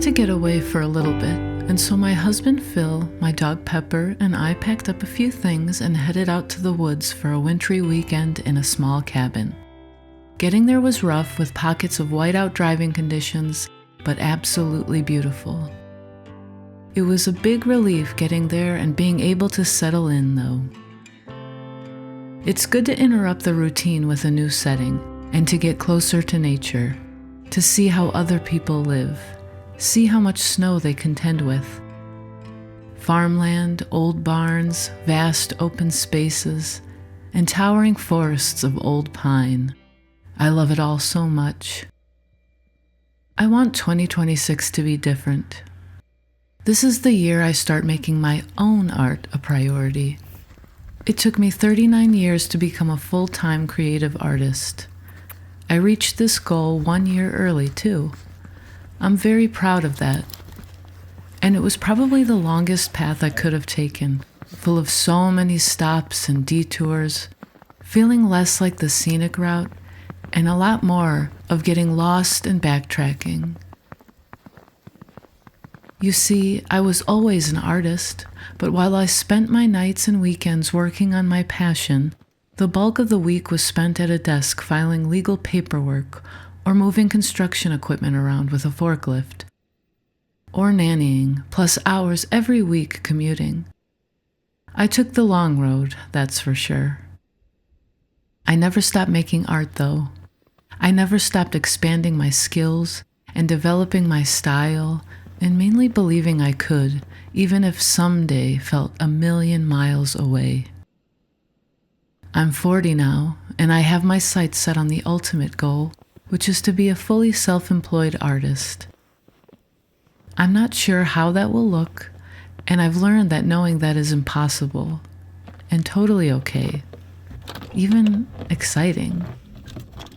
to get away for a little bit, and so my husband Phil, my dog Pepper, and I packed up a few things and headed out to the woods for a wintry weekend in a small cabin. Getting there was rough with pockets of whiteout driving conditions, but absolutely beautiful. It was a big relief getting there and being able to settle in, though. It's good to interrupt the routine with a new setting and to get closer to nature, to see how other people live, see how much snow they contend with. Farmland, old barns, vast open spaces, and towering forests of old pine. I love it all so much. I want 2026 to be different. This is the year I start making my own art a priority. It took me 39 years to become a full-time creative artist. I reached this goal 1 year early, too. I'm very proud of that. And it was probably the longest path I could have taken, full of so many stops and detours, feeling less like the scenic route, and a lot more of getting lost and backtracking. You see, I was always an artist, but while I spent my nights and weekends working on my passion, the bulk of the week was spent at a desk filing legal paperwork or moving construction equipment around with a forklift, or nannying, plus hours every week commuting. I took the long road, that's for sure. I never stopped making art, though. I never stopped expanding my skills and developing my style, and mainly believing I could, even if someday felt a million miles away. I'm 40 now, and I have my sights set on the ultimate goal, which is to be a fully self-employed artist. I'm not sure how that will look, and I've learned that knowing that is impossible, and totally okay, even exciting.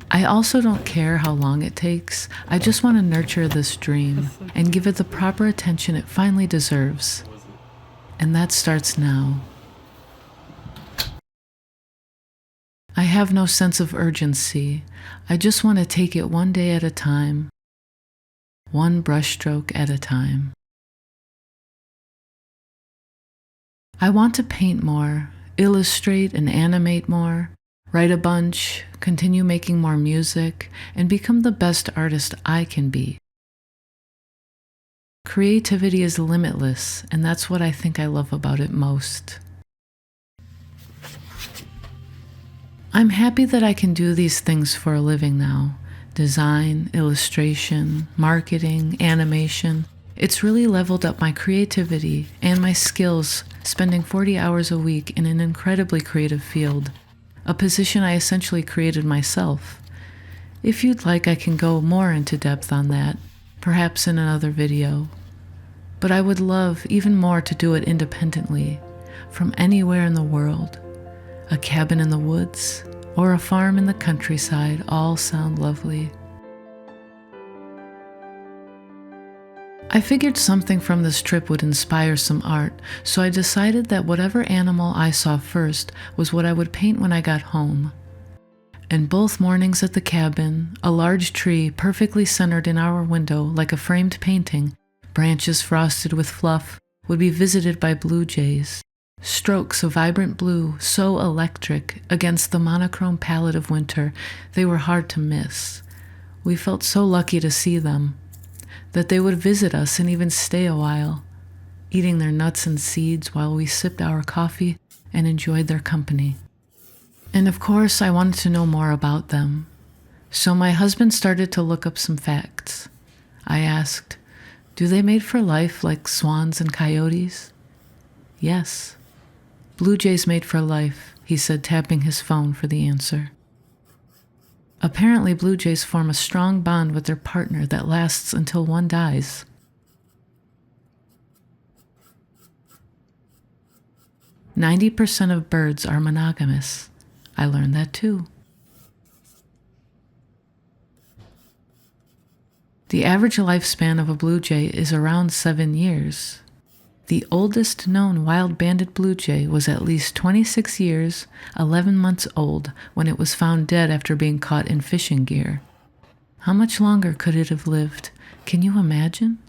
I also don't care how long it takes. I just want to nurture this dream and give it the proper attention it finally deserves. And that starts now. I have no sense of urgency. I just want to take it one day at a time, one brushstroke at a time. I want to paint more, illustrate and animate more, write a bunch, continue making more music, and become the best artist I can be. Creativity is limitless, and that's what I think I love about it most. I'm happy that I can do these things for a living now. Design, illustration, marketing, animation. It's really leveled up my creativity and my skills, spending 40 hours a week in an incredibly creative field. A position I essentially created myself. If you'd like, I can go more into depth on that, perhaps in another video. But I would love even more to do it independently, from anywhere in the world. A cabin in the woods, or a farm in the countryside all sound lovely. I figured something from this trip would inspire some art, so I decided that whatever animal I saw first was what I would paint when I got home. And both mornings at the cabin, a large tree perfectly centered in our window like a framed painting, branches frosted with fluff, would be visited by blue jays. Strokes of vibrant blue, so electric, against the monochrome palette of winter, they were hard to miss. We felt so lucky to see them, that they would visit us and even stay a while, eating their nuts and seeds while we sipped our coffee and enjoyed their company. And of course, I wanted to know more about them. So my husband started to look up some facts. I asked, do they mate for life like swans and coyotes? Yes. Blue jays mate for life, he said, tapping his phone for the answer. Apparently, blue jays form a strong bond with their partner that lasts until one dies. "90% of birds are monogamous. I learned that too. The average lifespan of a blue jay is around 7 years. The oldest known wild banded blue jay was at least 26 years, 11 months old when it was found dead after being caught in fishing gear. How much longer could it have lived? Can you imagine?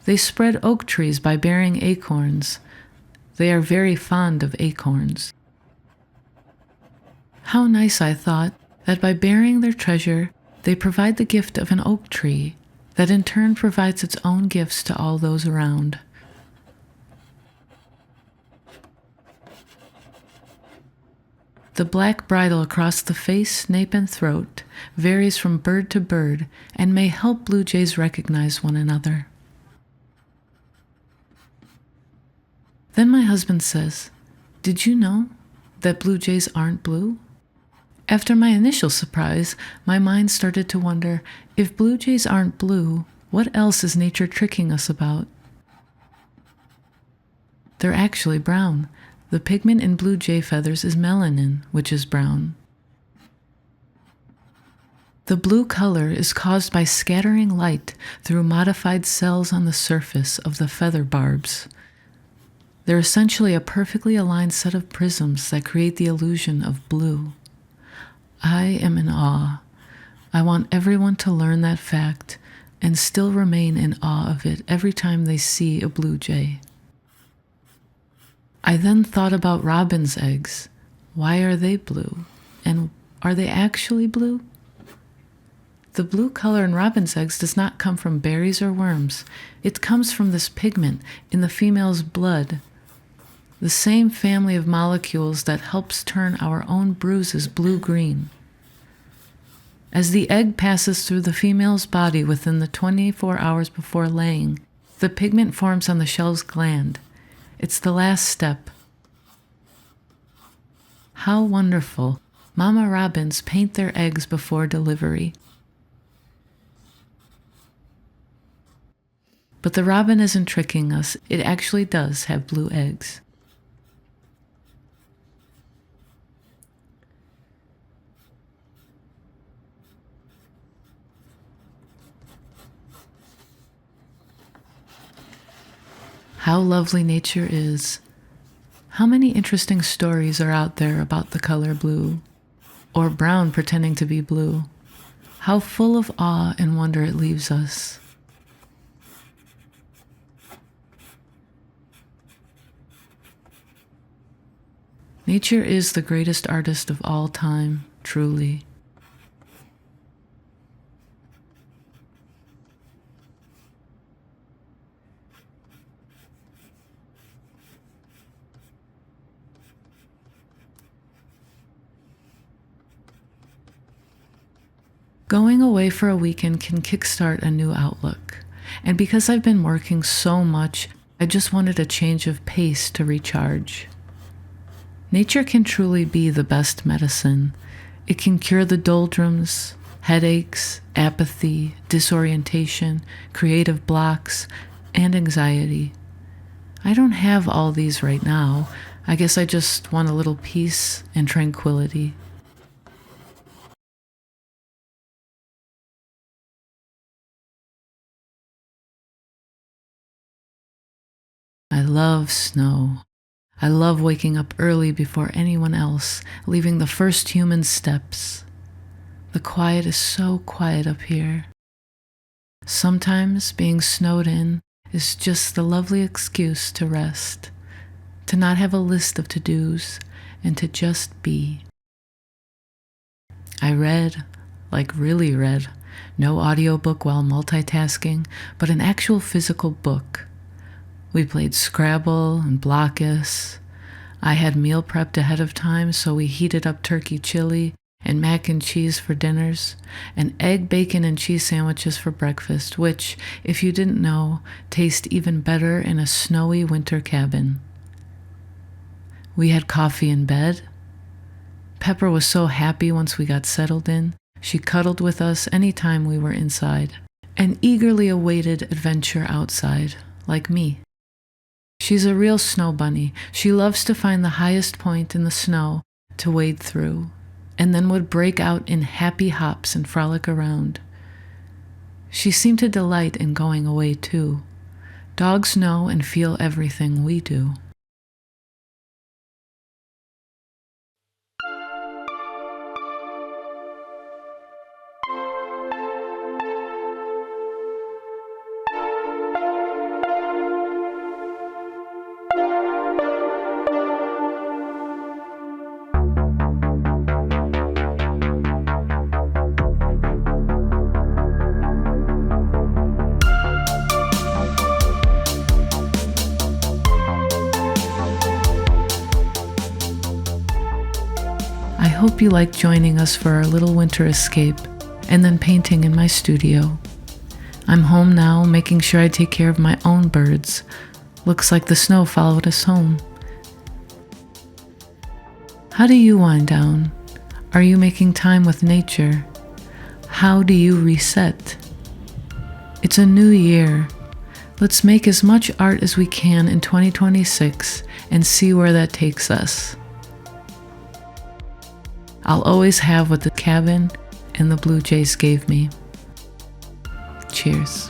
They spread oak trees by bearing acorns. They are very fond of acorns. How nice, I thought, that by bearing their treasure, they provide the gift of an oak tree, that in turn provides its own gifts to all those around. The black bridle across the face, nape, and throat varies from bird to bird and may help blue jays recognize one another. Then my husband says, "Did you know that blue jays aren't blue?" After my initial surprise, my mind started to wonder, if blue jays aren't blue, what else is nature tricking us about? They're actually brown. The pigment in blue jay feathers is melanin, which is brown. The blue color is caused by scattering light through modified cells on the surface of the feather barbs. They're essentially a perfectly aligned set of prisms that create the illusion of blue. I am in awe. I want everyone to learn that fact and still remain in awe of it every time they see a blue jay. I then thought about robin's eggs. Why are they blue? And are they actually blue? The blue color in robin's eggs does not come from berries or worms. It comes from this pigment in the female's blood, the same family of molecules that helps turn our own bruises blue-green. As the egg passes through the female's body within the 24 hours before laying, the pigment forms on the shell's gland. It's the last step. How wonderful. Mama robins paint their eggs before delivery. But the robin isn't tricking us. It actually does have blue eggs. How lovely nature is. How many interesting stories are out there about the color blue, or brown pretending to be blue. How full of awe and wonder it leaves us. Nature is the greatest artist of all time, truly. Going away for a weekend can kickstart a new outlook. And because I've been working so much, I just wanted a change of pace to recharge. Nature can truly be the best medicine. It can cure the doldrums, headaches, apathy, disorientation, creative blocks, and anxiety. I don't have all these right now. I guess I just want a little peace and tranquility. I love snow. I love waking up early before anyone else, leaving the first human steps. The quiet is so quiet up here. Sometimes being snowed in is just the lovely excuse to rest, to not have a list of to-dos, and to just be. I read, like really read, no audiobook while multitasking, but an actual physical book. We played Scrabble and Blockus. I had meal prepped ahead of time, so we heated up turkey chili and mac and cheese for dinners, and egg, bacon, and cheese sandwiches for breakfast, which, if you didn't know, taste even better in a snowy winter cabin. We had coffee in bed. Pepper was so happy once we got settled in. She cuddled with us any time we were inside, and eagerly awaited adventure outside, like me. She's a real snow bunny. She loves to find the highest point in the snow to wade through, and then would break out in happy hops and frolic around. She seemed to delight in going away too. Dogs know and feel everything we do. hope you like joining us for our little winter escape and then painting in my studio. I'm home now, making sure I take care of my own birds. Looks like the snow followed us home. How do you wind down? Are you making time with nature? How do you reset? It's a new year. Let's make as much art as we can in 2026 and see where that takes us. I'll always have what the cabin and the Blue Jays gave me. Cheers.